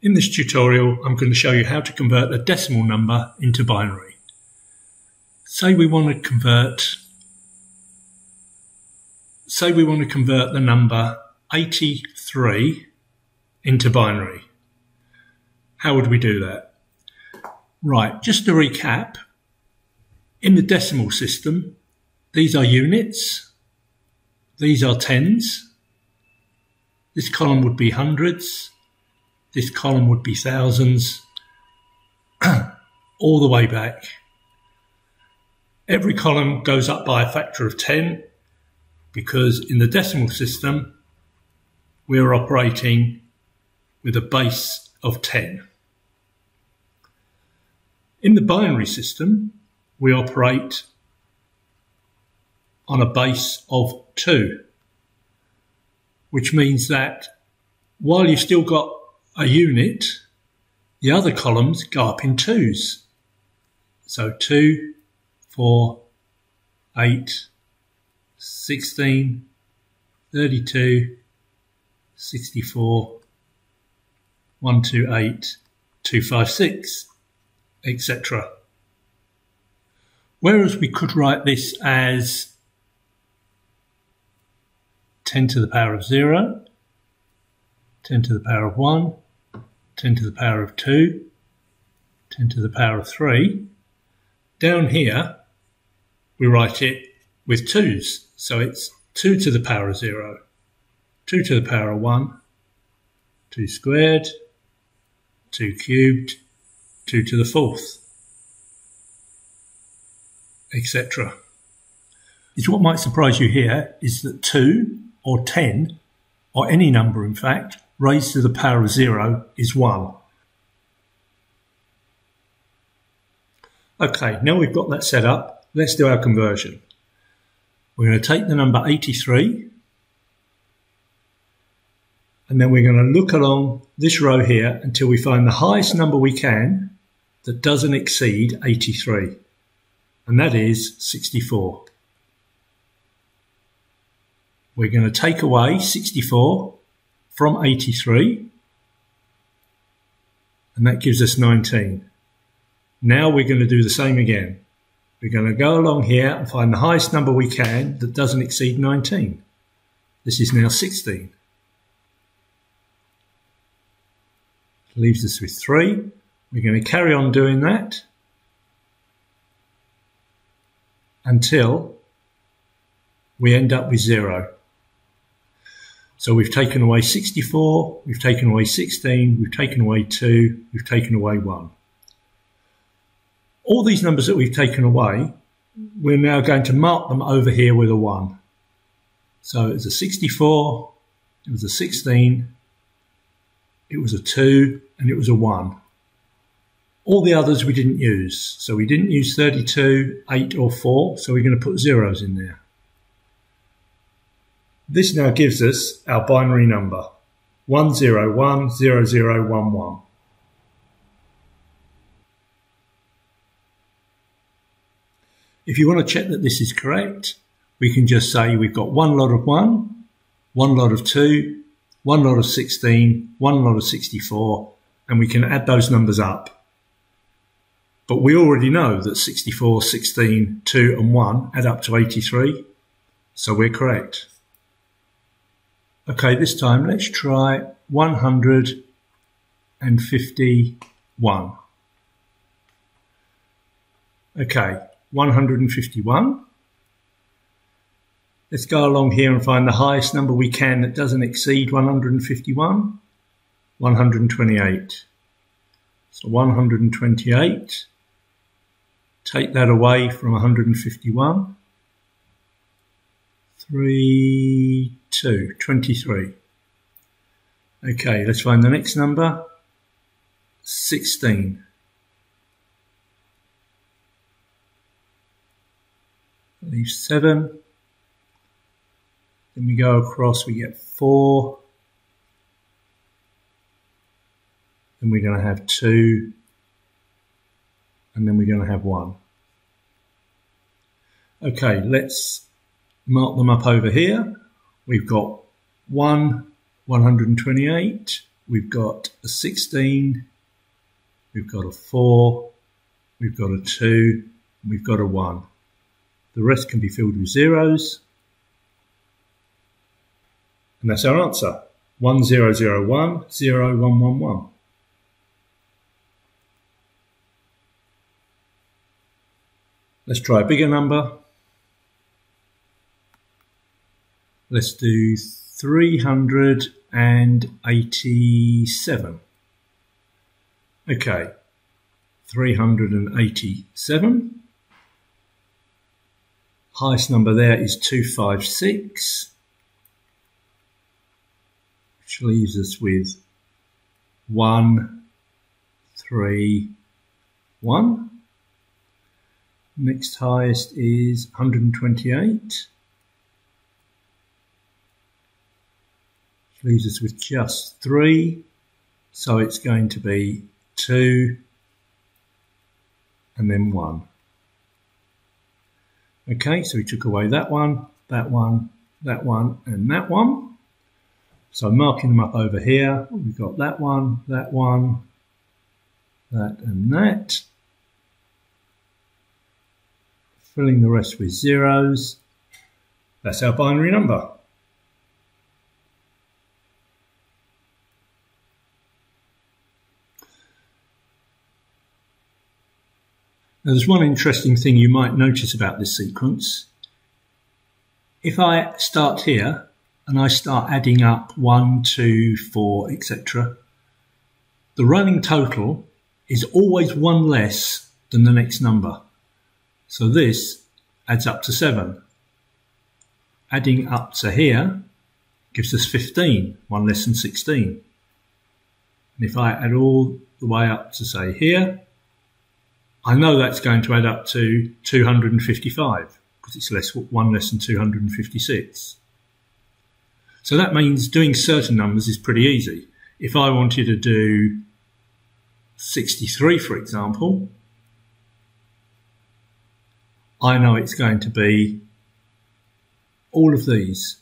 In this tutorial, I'm going to show you how to convert a decimal number into binary. Say we want to convert the number 83 into binary. How would we do that? Right, just to recap, in the decimal system, these are units, these are tens, this column would be hundreds, this column would be thousands, all the way back. Every column goes up by a factor of 10 because in the decimal system, we're operating with a base of 10. In the binary system, we operate on a base of 2, which means that while you've still got a unit, the other columns go up in twos. So 2, 4, 8, 16, 32, 64, 128, 256, etc. Whereas we could write this as 10 to the power of 0, 10 to the power of 1, 10 to the power of 2, 10 to the power of 3. Down here, we write it with twos. So it's 2 to the power of 0, 2 to the power of 1, 2 squared, 2 cubed, 2 to the fourth, etc. What might surprise you here is that 2 or 10, or any number in fact, raised to the power of 0 is 1. Okay, now we've got that set up, let's do our conversion. We're going to take the number 83, and then we're going to look along this row here until we find the highest number we can that doesn't exceed 83, and that is 64. We're going to take away 64 from 83, and that gives us 19. Now we're going to do the same again. We're going to go along here and find the highest number we can that doesn't exceed 19. This is now 16. Leaves us with 3. We're going to carry on doing that until we end up with 0. So we've taken away 64, we've taken away 16, we've taken away 2, we've taken away 1. All these numbers that we've taken away, we're now going to mark them over here with a 1. So it was a 64, it was a 16, it was a 2, and it was a 1. All the others we didn't use. So we didn't use 32, 8 or 4, so we're going to put zeros in there. This now gives us our binary number, 1010011. If you want to check that this is correct, we can just say we've got one lot of 1, one lot of 2, one lot of 16, one lot of 64, and we can add those numbers up. But we already know that 64, 16, 2 and 1 add up to 83, so we're correct. Okay, this time let's try 151. Okay, 151. Let's go along here and find the highest number we can that doesn't exceed 151. 128. So 128. Take that away from 151. 23. Okay, let's find the next number. 16. Leave 7. Then we go across, we get 4. Then we're going to have 2. And then we're going to have 1. Okay, let's mark them up over here. We've got 1 128, we've got a 16, we've got a 4, we've got a 2, and we've got a 1. The rest can be filled with zeros. And that's our answer. 1001, 0111. Let's try a bigger number. Let's do 387. Okay, 387. Highest number there is 256, which leaves us with 131. Next highest is 128, which leaves us with just 3. So it's going to be 2 and then 1. Okay, so we took away that one, that one, that one, and that one. So marking them up over here, we've got that one, that and that. Filling the rest with zeros. That's our binary number. Now, there's one interesting thing you might notice about this sequence. If I start here and I start adding up 1, 2, 4, etc., the running total is always 1 less than the next number. So this adds up to 7. Adding up to here gives us 15, 1 less than 16. And if I add all the way up to, say, here, I know that's going to add up to 255 because it's 1 less than 256. So that means doing certain numbers is pretty easy. If I wanted to do 63, for example, I know it's going to be all of these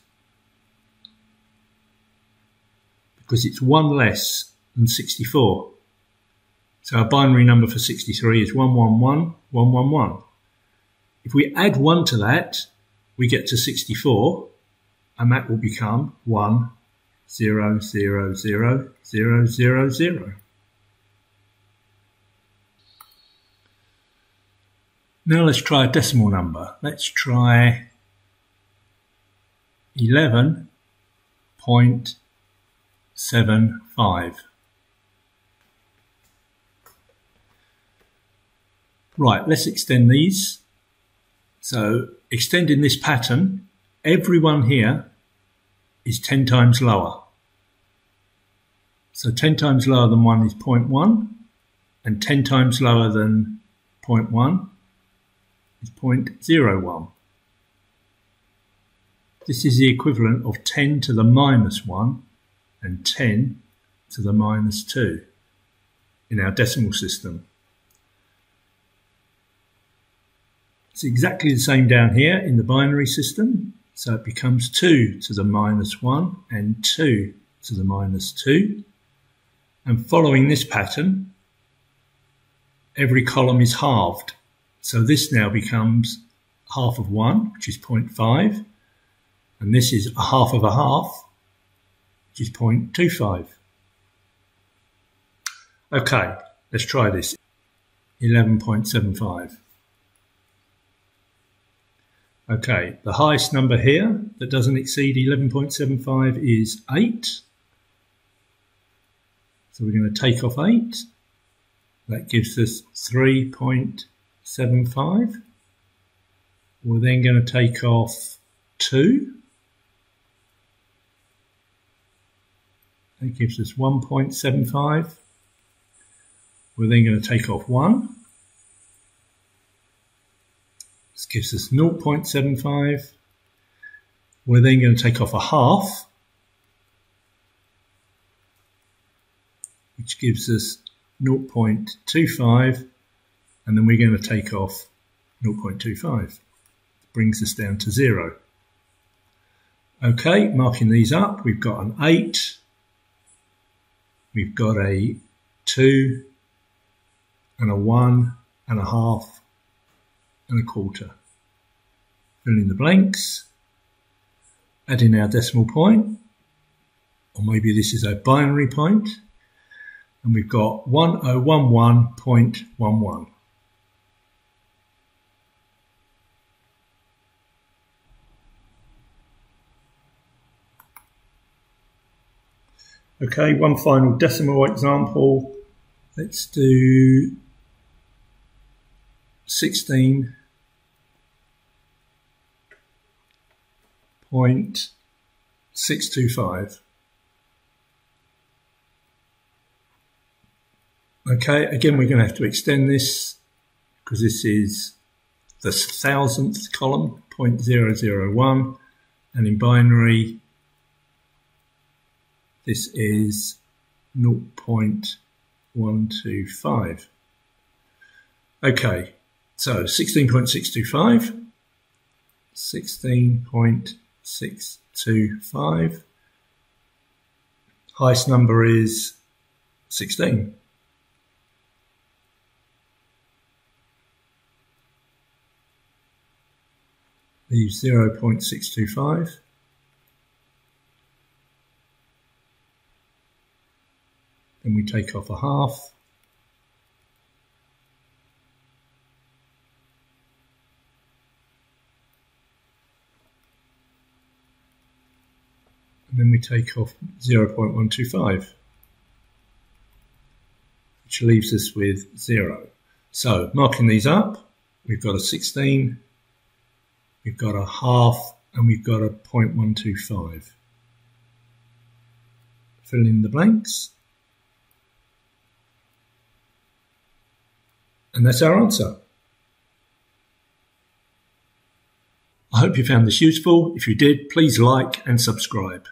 because it's 1 less than 64. So our binary number for 63 is 111, 111. If we add 1 to that, we get to 64, and that will become 1, 0, 0, 0, 0, 0, 0. Now let's try a decimal number. Let's try 11.75. Right, let's extend these. So extending this pattern, everyone here is 10 times lower. So 10 times lower than 1 is 0.1, and 10 times lower than 0.1 is 0.01. This is the equivalent of 10 to the minus 1 and 10 to the minus 2 in our decimal system. It's exactly the same down here in the binary system. So it becomes 2 to the minus 1 and 2 to the minus 2. And following this pattern, every column is halved. So this now becomes half of 1, which is 0.5. And this is a half of a half, which is 0.25. Okay, let's try this. 11.75. Okay, the highest number here that doesn't exceed 11.75 is 8. So we're going to take off 8. That gives us 3.75. We're then going to take off 2. That gives us 1.75. We're then going to take off 1. This gives us 0.75. We're then going to take off a half, which gives us 0.25, and then we're going to take off 0.25. Brings us down to 0. Okay, marking these up, we've got an 8, we've got a 2 and a 1 and a half and a quarter. Fill in the blanks, add in our decimal point, or maybe this is a binary point, and we've got 1011.11. Okay, one final decimal example. Let's do 16.625. Okay, again, we're going to have to extend this because this is the thousandth column, 0.001, and in binary, this is 0.125. Okay, so 16.625, 16.625, highest number is 16. Leave 0.625. Then we take off a half. And then we take off 0.125, which leaves us with 0. So marking these up, we've got a 16, we've got a half, and we've got a 0.125. Fill in the blanks. And that's our answer. I hope you found this useful. If you did, please like and subscribe.